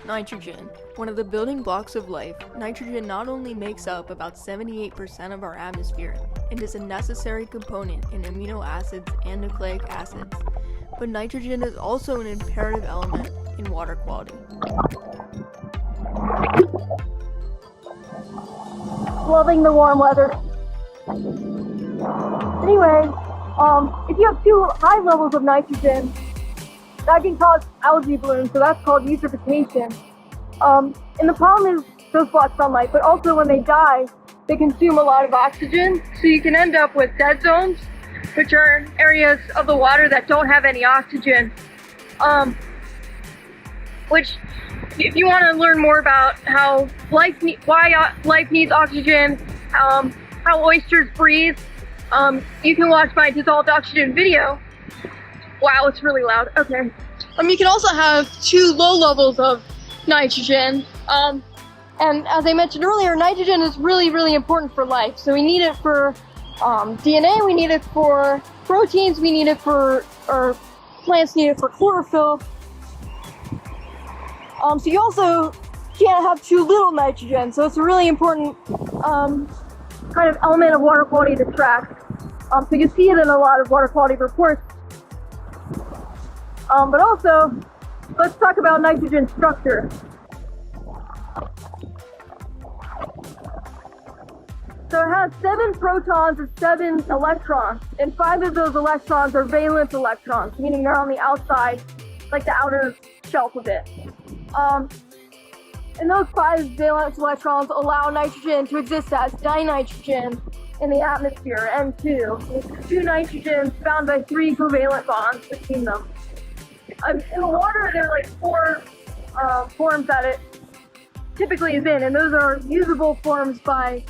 Nitrogen. One of the building blocks of life, nitrogen not only makes up about 78% of our atmosphere and is a necessary component in amino acids and nucleic acids, but nitrogen is also an imperative element in water quality. Loving the warm weather. Anyway, if you have too high levels of nitrogen, that can cause algae blooms, so that's called eutrophication. And the problem is those block sunlight, but also when they die, they consume a lot of oxygen, so you can end up with dead zones, which are areas of the water that don't have any oxygen. Which, if you want to learn more about how why life needs oxygen, how oysters breathe, you can watch my dissolved oxygen video. Wow, it's really loud. Okay. You can also have too low levels of nitrogen. And as I mentioned earlier, nitrogen is really, really important for life. So we need it for DNA, we need it for proteins, we need it for, or plants need it for chlorophyll. So you also can't have too little nitrogen. So it's a really important kind of element of water quality to track. So you see it in a lot of water quality reports. But also, let's talk about nitrogen structure. So it has 7 protons and 7 electrons, and 5 of those electrons are valence electrons, meaning they're on the outside, like the outer shelf of it. And those 5 valence electrons allow nitrogen to exist as dinitrogen in the atmosphere, N2. It's 2 nitrogens bound by 3 covalent bonds between them. In the water, there are like 4 forms that it typically is in, and those are usable forms by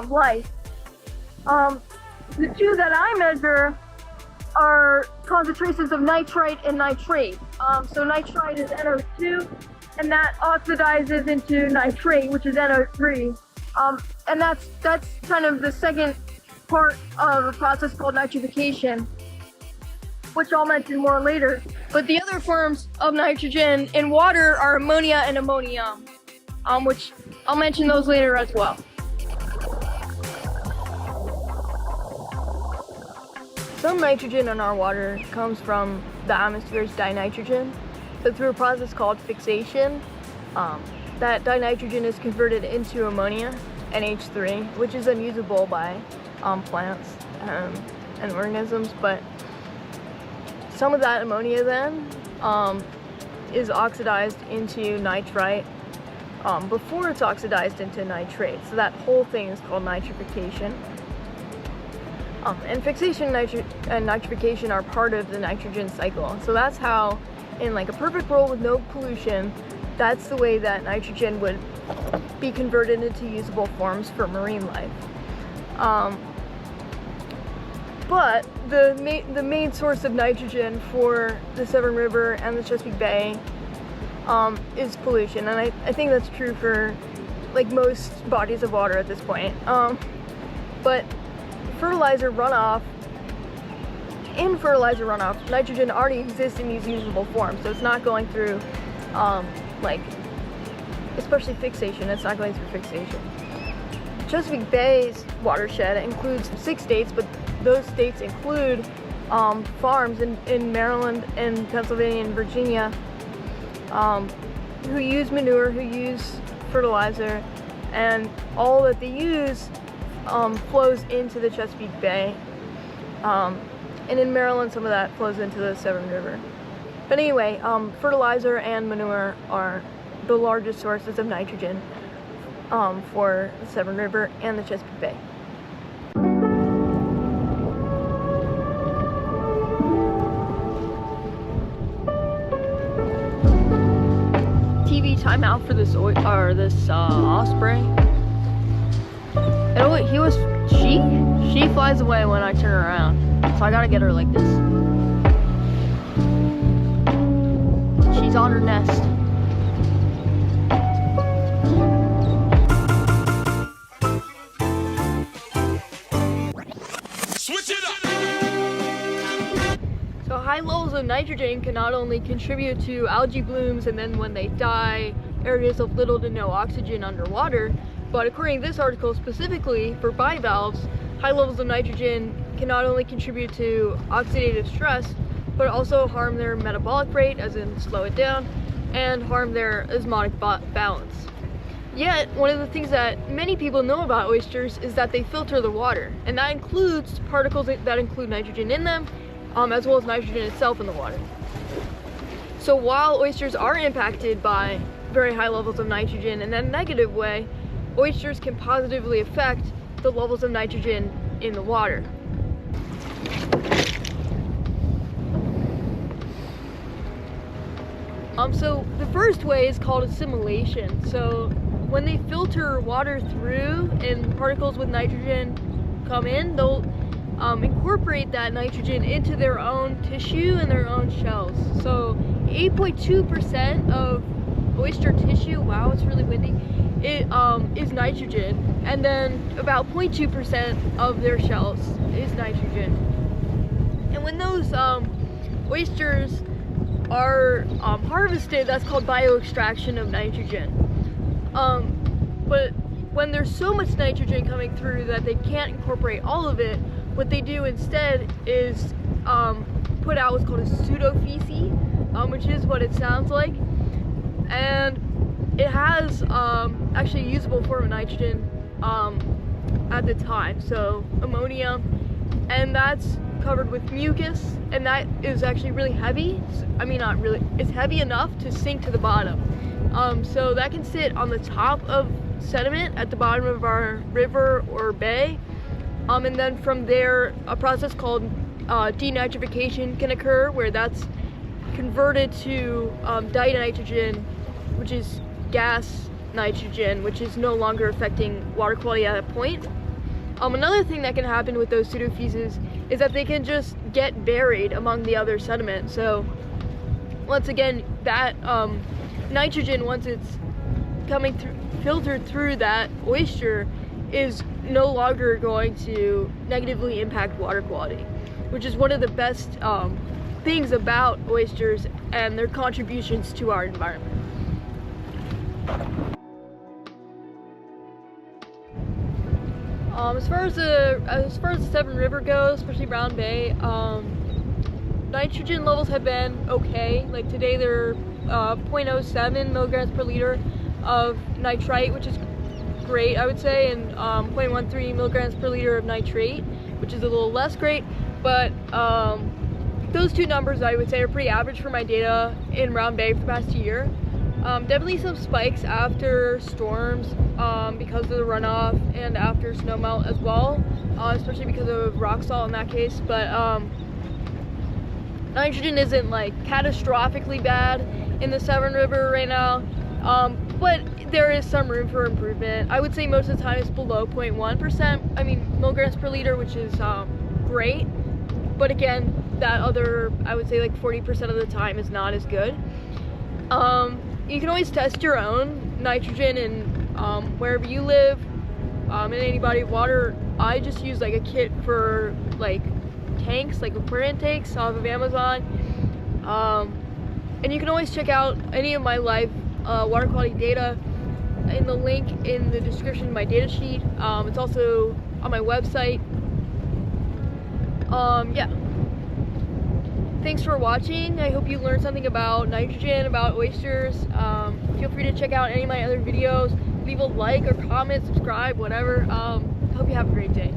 life. The 2 that I measure are concentrations of nitrite and nitrate. So nitrite is NO2, and that oxidizes into nitrate, which is NO3. And that's kind of the second part of a process called nitrification, which I'll mention more later. But the other forms of nitrogen in water are ammonia and ammonium, which I'll mention those later as well. Some nitrogen in our water comes from the atmosphere's dinitrogen, but through a process called fixation, that dinitrogen is converted into ammonia, NH3, which is unusable by plants and organisms, but some of that ammonia then is oxidized into nitrite before it's oxidized into nitrate. So that whole thing is called nitrification. And fixation and nitrification are part of the nitrogen cycle. So that's how, in like a perfect world with no pollution, that's the way that nitrogen would be converted into usable forms for marine life. But the main source of nitrogen for the Severn River and the Chesapeake Bay is pollution, and I think that's true for like most bodies of water at this point. But in fertilizer runoff, nitrogen already exists in these usable forms, so it's not going through especially fixation, it's not going through fixation. Chesapeake Bay's watershed includes 6 states, but those states include farms in Maryland and Pennsylvania and Virginia who use manure, who use fertilizer, and all that they use flows into the Chesapeake Bay. And in Maryland, some of that flows into the Severn River. But anyway, fertilizer and manure are the largest sources of nitrogen for the Severn River and the Chesapeake Bay. TV timeout for this osprey. And she flies away when I turn around, so I gotta get her like this. She's on her nest. So high levels of nitrogen can not only contribute to algae blooms, and then when they die, areas of little to no oxygen underwater. But according to this article specifically for bivalves, high levels of nitrogen can not only contribute to oxidative stress, but also harm their metabolic rate, as in slow it down, and harm their osmotic balance. Yet, one of the things that many people know about oysters is that they filter the water, and that includes particles that include nitrogen in them, as well as nitrogen itself in the water. So while oysters are impacted by very high levels of nitrogen in a negative way, oysters can positively affect the levels of nitrogen in the water. So the first way is called assimilation. So when they filter water through and particles with nitrogen come in, they'll incorporate that nitrogen into their own tissue and their own shells. So 8.2% of oyster tissue, wow, it's really windy, it is nitrogen, and then about 0.2% of their shells is nitrogen. And when those oysters are harvested, that's called bioextraction of nitrogen. But when there's so much nitrogen coming through that they can't incorporate all of it, what they do instead is put out what's called a pseudofeces, which is what it sounds like. And it has actually a usable form of nitrogen at the time, so ammonium, and that's covered with mucus, and that is actually really heavy. I mean, not really, it's heavy enough to sink to the bottom. So that can sit on the top of sediment at the bottom of our river or bay, and then from there a process called denitrification can occur, where that's converted to dinitrogen, which is gas nitrogen, which is no longer affecting water quality at that point. Another thing that can happen with those pseudofeces is that they can just get buried among the other sediment. So once again, that nitrogen, once it's coming through, filtered through that oyster, is no longer going to negatively impact water quality, which is one of the best things about oysters and their contributions to our environment. As far as the Severn River goes, especially Brown Bay, nitrogen levels have been okay. Like today, they're 0.07 milligrams per liter of nitrite, which is great, I would say, and 0.13 milligrams per liter of nitrate, which is a little less great. But those two numbers, I would say, are pretty average for my data in Brown Bay for the past year. Definitely some spikes after storms because of the runoff and after snowmelt as well, especially because of rock salt in that case. But nitrogen isn't like catastrophically bad in the Severn River right now, but there is some room for improvement. I would say most of the time it's below 0.1%, I mean milligrams per liter, which is great. But again, that other, I would say like 40% of the time is not as good. You can always test your own nitrogen in wherever you live, in any body of water. I just use like a kit for like tanks, like aquarium tanks off of Amazon. And you can always check out any of my live water quality data in the link in the description of my data sheet. It's also on my website. Yeah. Thanks for watching. I hope you learned something about nitrogen, about oysters. Feel free to check out any of my other videos. Leave a like or comment, subscribe, whatever. Hope you have a great day.